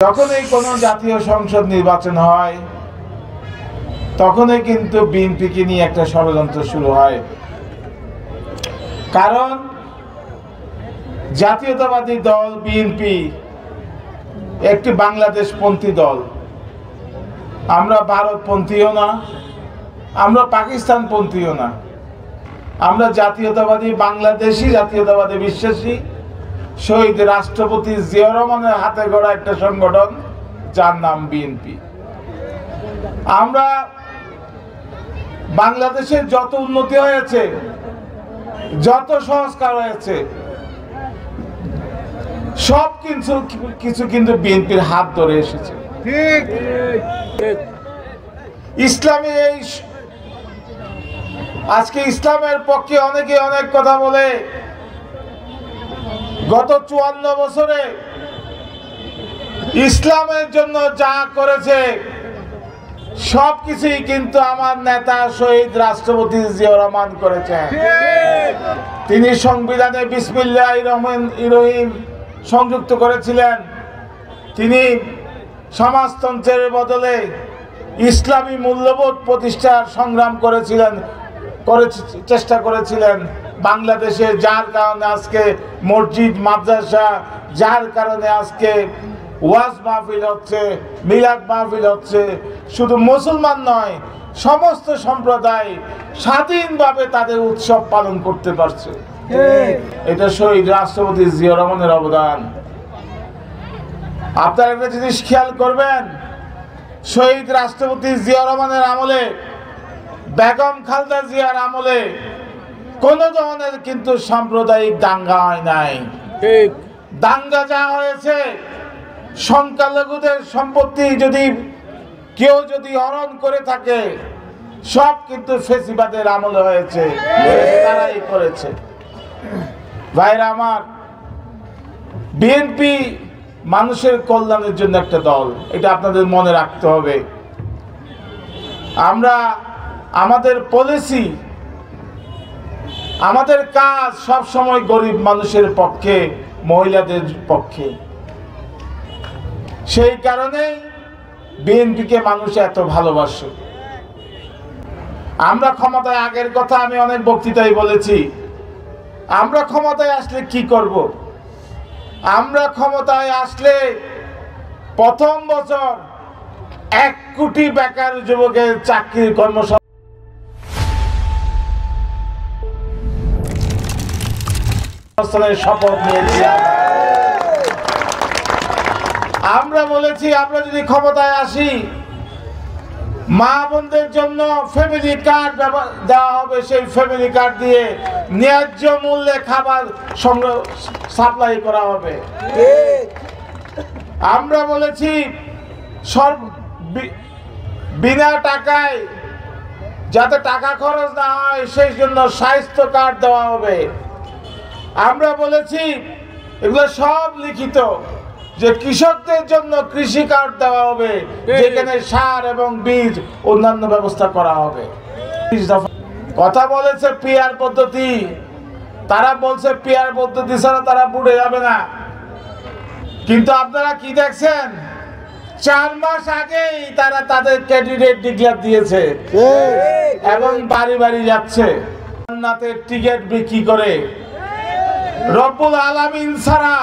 যখনই কোনো জাতীয় সংসদ নির্বাচন হয় তখনই কিন্তু বিএনপিকে নিয়ে একটা ষড়যন্ত্র শুরু হয়। কারণ জাতীয়তাবাদী দল বিএনপি একটি বাংলাদেশপন্থী দল। আমরা ভারতপন্থীও না, আমরা পাকিস্তানপন্থীও না, আমরা জাতীয়তাবাদী বাংলাদেশি জাতীয়তাবাদী বিশ্বাসী শহীদ রাষ্ট্রপতি জিয়া রহমানের হাতে গড়া একটা সংগঠন যার নাম বিএনপি। আমরা বাংলাদেশের যত উন্নতি হয়েছে, যত সংস্কার হয়েছে, সব কিছু কিন্তু বিএনপির হাত ধরে এসেছে। ইসলামী আজকে ইসলামের পক্ষে অনেকে অনেক কথা বলে। গত 54 বছরে ইসলামের জন্য যা করেছে সবকিছুই কিন্তু আমার নেতা শহীদ রাষ্ট্রপতি জিয়া রহমান করেছেন। তিনি সংবিধানে বিসমিল্লাহির রহমানির রহিম সংযুক্ত করেছিলেন। তিনি সমাজতন্ত্রের বদলে ইসলামী মূল্যবোধ প্রতিষ্ঠার সংগ্রাম চেষ্টা করেছিলেন বাংলাদেশে, যার কারণে আজকে মসজিদ মাদ্রাসা, যার কারণে আজকে ওয়াজ মাহফিল হচ্ছে, মিলাদ মাহফিল হচ্ছে। শুধু মুসলমান নয়, সমস্ত সম্প্রদায় স্বাধীনভাবে তাদের উৎসব পালন করতে পারছে। এটা শহীদ রাষ্ট্রপতি জিয়া রহমানের অবদান। আপনারা একটা জিনিস খেয়াল করবেন, শহীদ রাষ্ট্রপতি জিয়া রহমানের আমলে, বেগম খালেদা জিয়ার আমলে কোন ধরনের কিন্তু সাম্প্রদায়িক দাঙ্গা হয় নাই। দাঙ্গা যা হয়েছে, সংখ্যালঘুদের সম্পত্তি কেউ যদি হরণ করে থাকে, সব কিন্তু ফেসিবাদের আমলে হয়েছে, তারাই করেছে। ভাইরা আমার, বিএনপি মানুষের কল্যাণের জন্য একটা দল, এটা আপনাদের মনে রাখতে হবে। আমরা আমাদের পলিসি, আমাদের কাজ সব সময় গরিব মানুষের পক্ষে, মহিলাদের পক্ষে। সেই কারণেই বিএনপিকে মানুষ এত ভালোবাসে। আমরা ক্ষমতায়, আগের কথা আমি অনেক বক্তৃতায় বলেছি, আমরা ক্ষমতায় আসলে কি করব? আমরা ক্ষমতায় আসলে প্রথম বছর 1 কোটি বেকার যুবকের চাকরির কর্মসংস্থান শপথ নিয়েছি। আমরা বলেছি, আমরা যদি ক্ষমতায় আসি, মা বোনদের জন্য ফ্যামিলি কার্ড দেওয়া হবে। সেই ফ্যামিলি কার্ড দিয়ে ন্যায্য মূল্যে খাবার সাপ্লাই করা হবে। আমরা বলেছি, বিনা টাকায় যাতে টাকা খরচ না হয় সেই জন্য স্বাস্থ্য কার্ড দেওয়া হবে। আমরা বলেছি, এগুলো সব লিখিত, যে কৃষকদের জন্য কৃষি কার্ড দেওয়া হবে, যেখানে সার এবং বীজ অন্যান্য ব্যবস্থা করা হবে। কথা বলেছে পিআর পদ্ধতি, তারা বলছে পিআর পদ্ধতি ছাড়া তারা বুড়ে যাবে না। কিন্তু আপনারা কি দেখছেন, 4 মাস আগেই তারা তাদের ক্যান্ডিডেট ডিক্লেয়ার দিয়েছে এবং বাড়ি বাড়ি যাচ্ছে জান্নাতের টিকিট বিক্রি করে। রব্বুল আলামিন ছাড়া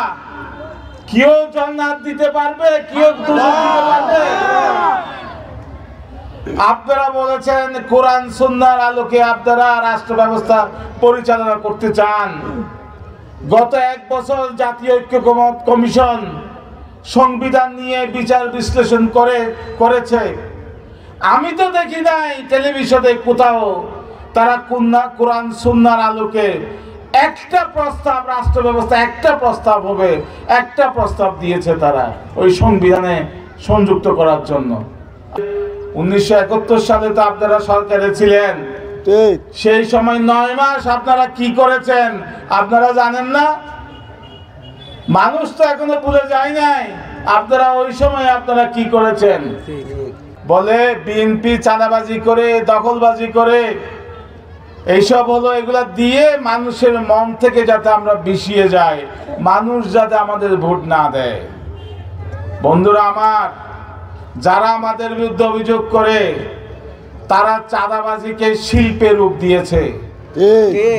কেউ জান্নাত দিতে পারবে? কেউ দুজক দিতে পারবে? আপনারা বলেছেন কোরআন সুন্নাহর আলোকে আপনারা রাষ্ট্র ব্যবস্থা পরিচালনা করতে চান। গত 1 বছর জাতীয় ঐক্যমত্য কমিশন সংবিধান নিয়ে বিচার বিশ্লেষণ করেছে। আমি তো দেখি নাই টেলিভিশনে কোথাও তারা কোরআন সুন্নাহর আলোকে একটা প্রস্তাব, রাষ্ট্র ব্যবস্থা একটা প্রস্তাব হবে, একটা প্রস্তাব দিয়েছে তারা ওই সংবিধানে সংযুক্ত করার জন্য। 1971 সালে তো আপনারা সরকারে ছিলেন, সেই সময় 9 মাস আপনারা কি করেছেন আপনারা জানেন না? মানুষ তো এখনো ভুলে যায় নাই আপনারা ওই সময় আপনারা কি করেছেন। বলে বিএনপি চাঁদাবাজি করে, দখলবাজি করে, এইসব হলো, এগুলা দিয়ে মানুষের মন থেকে যাতে আমরা বিষিয়ে যাই, মানুষ যাতে আমাদের ভোট না দেয়। বন্ধুরা আমার, যারা আমাদের বিরুদ্ধে অভিযোগ করে তারা চাঁদাবাজিকে শিল্পে রূপ দিয়েছে।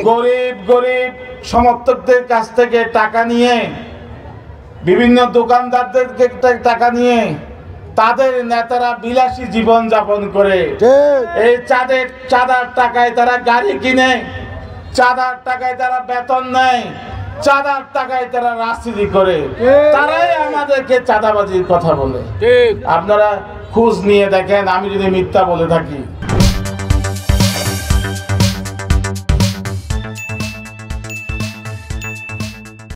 গরিব গরিব সমর্থকদের কাছ থেকে টাকা নিয়ে, বিভিন্ন দোকানদারদের টাকা নিয়ে তাদের নেতারা বিলাসী জীবন যাপন করে। এই চাঁদার টাকায় তারা গাড়ি কিনে, চাঁদার টাকায় তারা বেতন নেয়, চাঁদার টাকায় তারা রাজনীতি করে। তারাই আমাদেরকে চাঁদাবাজির কথা বলে। আপনারা খোঁজ নিয়ে দেখেন, আমি যদি মিথ্যা বলে থাকি